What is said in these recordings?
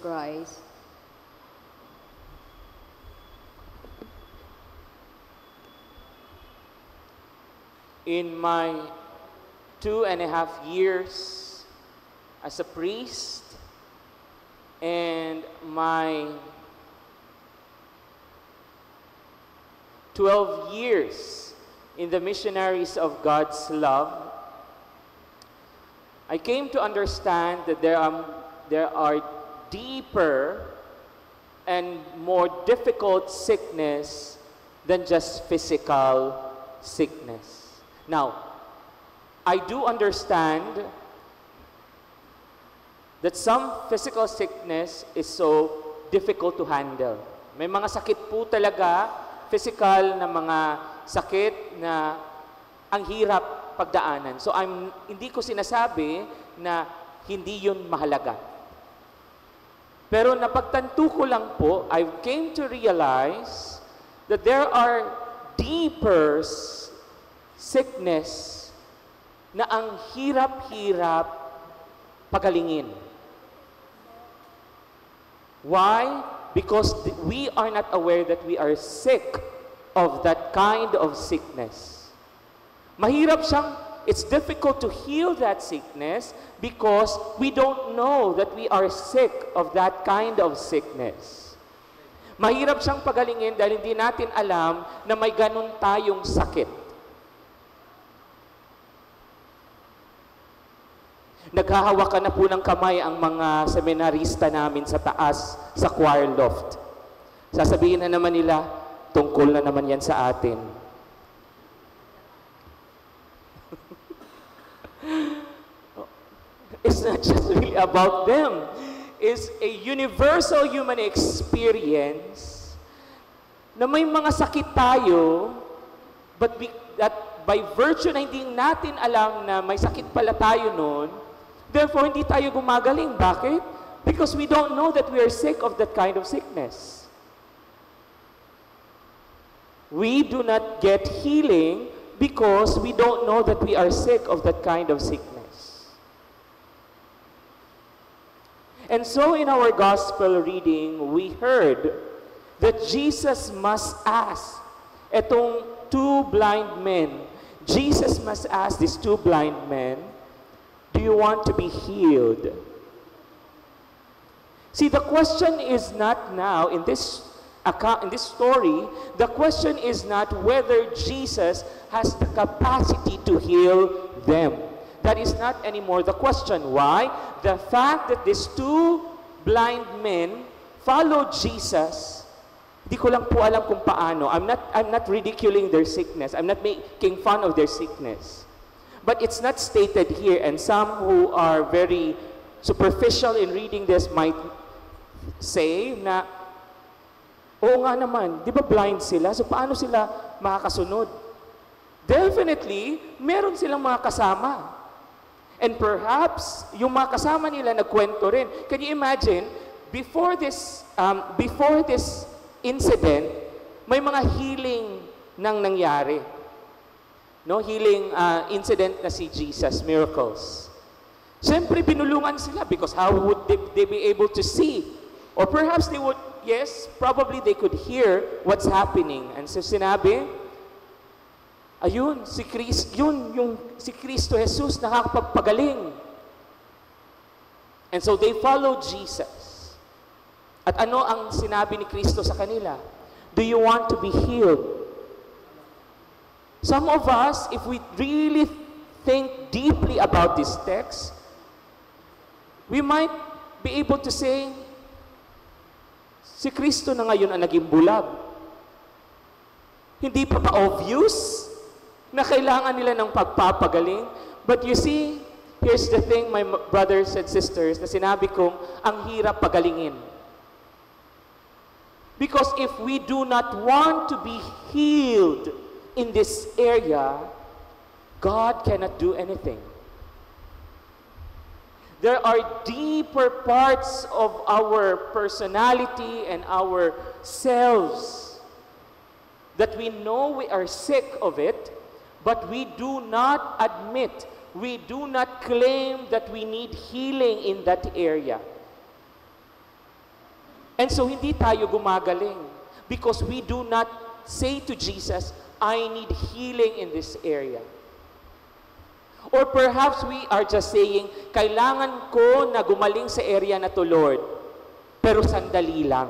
Christ. In my 2.5 years as a priest and my 12 years in the missionaries of God's love, I came to understand that there are deeper and more difficult sickness than just physical sickness. Now, I do understand that some physical sickness is so difficult to handle. May mga sakit po talaga, physical na mga sakit na ang hirap pagdaanan. So hindi ko sinasabi na hindi yun mahalaga. Pero napagtanto ko lang po, I came to realize that there are deeper sickness na ang hirap-hirap pagalingin. Why? Because we are not aware that we are sick of that kind of sickness. Mahirap siyang, it's difficult to heal that sickness because we don't know that we are sick of that kind of sickness. Mahirap siyang pagalingin dahil hindi natin alam na may ganun tayong sakit. Naghahawakan na po ng kamay ang mga seminarista namin sa taas, sa choir loft. Sasabihin na naman nila, tungkol na naman yan sa atin. It's not just really about them. It's a universal human experience na may mga sakit tayo, but that by virtue na hindi natin alam na may sakit pala tayo noon, therefore, hindi tayo gumagaling. Bakit? Because we don't know that we are sick of that kind of sickness. We do not get healing because we don't know that we are sick of that kind of sickness. And so in our gospel reading, we heard that Jesus must ask etong two blind men. Jesus must ask these two blind men, do you want to be healed? See, the question is not now, in this story, the question is not whether Jesus has the capacity to heal them. That is not anymore the question. Why? The fact that these two blind men followed Jesus, di ko lang po alam kung paano. I'm not ridiculing their sickness. I'm not making fun of their sickness. But it's not stated here, and some who are very superficial in reading this might say na, oo nga naman, di ba blind sila? So paano sila makakasunod? Definitely, meron silang mga kasama. And perhaps, yung mga kasama nila nagkwento rin. Can you imagine, before this incident, may mga healing nang nangyari. No, healing incident na si Jesus, miracles. Siyempre, binulungan sila because how would they be able to see? Or perhaps they would, yes, probably they could hear what's happening. And so sinabi, ayun, si Kristo Jesus nakakapagpagaling. And so they followed Jesus. At ano ang sinabi ni Kristo sa kanila? Do you want to be healed? Some of us, if we really think deeply about this text, we might be able to say, si Kristo na ngayon ang naging bulag. Hindi pa obvious na kailangan nila ng pagpapagaling. But you see, here's the thing, my brothers and sisters, na sinabi kong, ang hirap pagalingin. Because if we do not want to be healed in this area, God cannot do anything. There are deeper parts of our personality and our selves that we know we are sick of it, but we do not admit, we do not claim that we need healing in that area. And so hindi tayo gumagaling because we do not say to Jesus, I need healing in this area. Or perhaps we are just saying, kailangan ko na gumaling sa area na to, Lord, pero sandali lang.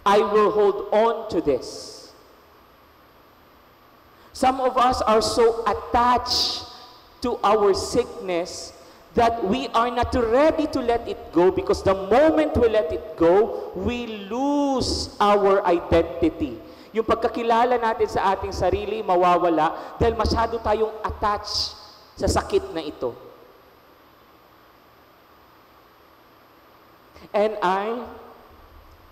I will hold on to this. Some of us are so attached to our sickness that we are not ready to let it go, because the moment we let it go, we lose our identity. Yung pagkakilala natin sa ating sarili, mawawala dahil masyado tayong attached sa sakit na ito. And I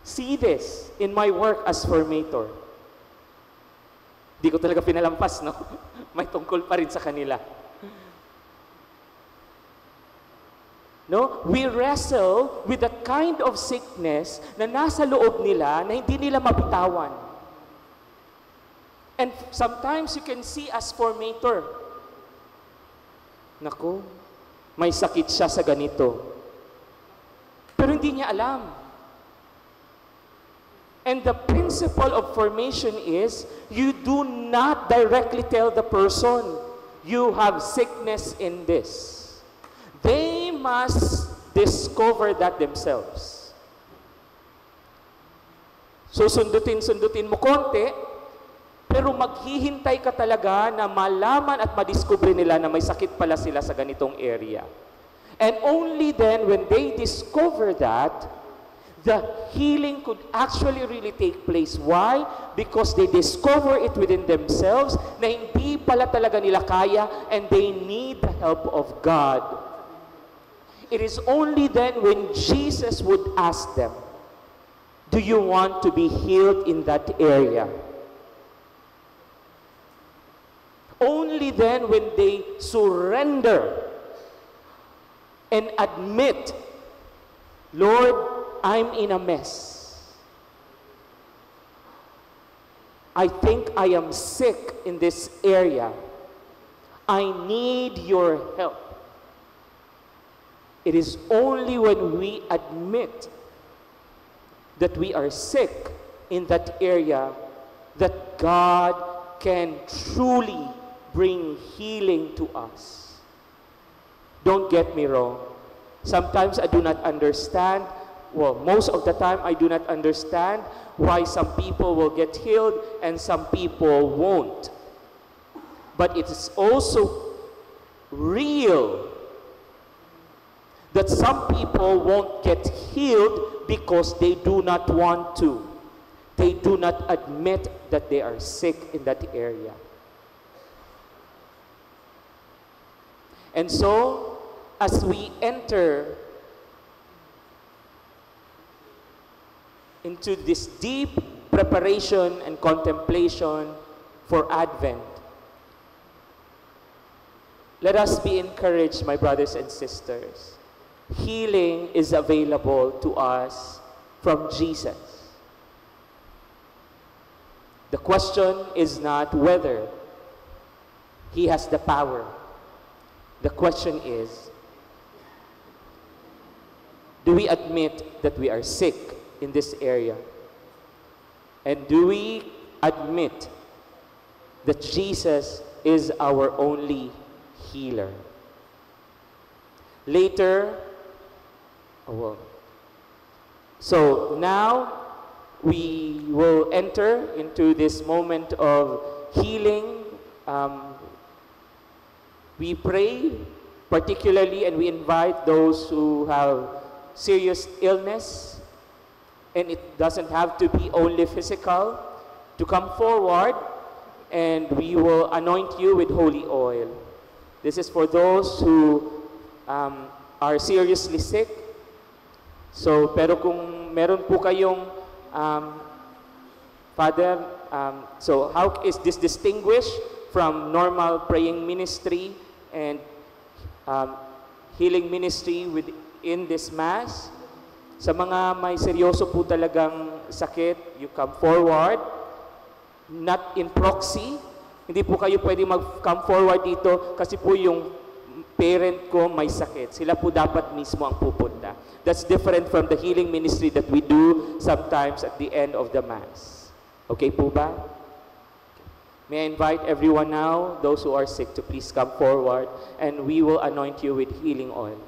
see this in my work as formator. Di ko talaga pinalampas, no? May tungkol pa rin sa kanila. No? We wrestle with the kind of sickness na nasa loob nila na hindi nila mabitawan. And sometimes you can see as formator, naku, may sakit siya sa ganito. Pero hindi niya alam. And the principle of formation is, you do not directly tell the person, you have sickness in this. They must discover that themselves. So sundutin mo konti, pero maghihintay ka talaga na malaman at madiscover nila na may sakit pala sila sa ganitong area. And only then, when they discover that, the healing could actually really take place. Why? Because they discover it within themselves na hindi pala talaga nila kaya and they need the help of God. It is only then when Jesus would ask them, do you want to be healed in that area? Only then when they surrender and admit, Lord, I'm in a mess. I think I am sick in this area. I need your help. It is only when we admit that we are sick in that area that God can truly bring healing to us. Don't get me wrong. Sometimes I do not understand. Well, most of the time I do not understand why some people will get healed and some people won't. But it is also real that some people won't get healed because they do not want to. They do not admit that they are sick in that area. And so, as we enter into this deep preparation and contemplation for Advent, let us be encouraged, my brothers and sisters. Healing is available to us from Jesus. The question is not whether He has the power. The question is, do we admit that we are sick in this area? And do we admit that Jesus is our only healer? Later, so now we will enter into this moment of healing. We pray particularly, and we invite those who have serious illness, and it doesn't have to be only physical, to come forward, and we will anoint you with holy oil. This is for those who are seriously sick. So, pero kung meron po kayong, Father, so how is this distinguished from normal praying ministry and healing ministry within this Mass? Sa mga may seryoso po talagang sakit, you come forward, not in proxy. Hindi po kayo pwede mag-come forward dito kasi po yung parent ko may sakit. Sila po dapat mismo ang pupunta. That's different from the healing ministry that we do sometimes at the end of the Mass. Okay po ba? May I invite everyone now, those who are sick, to please come forward and we will anoint you with healing oil.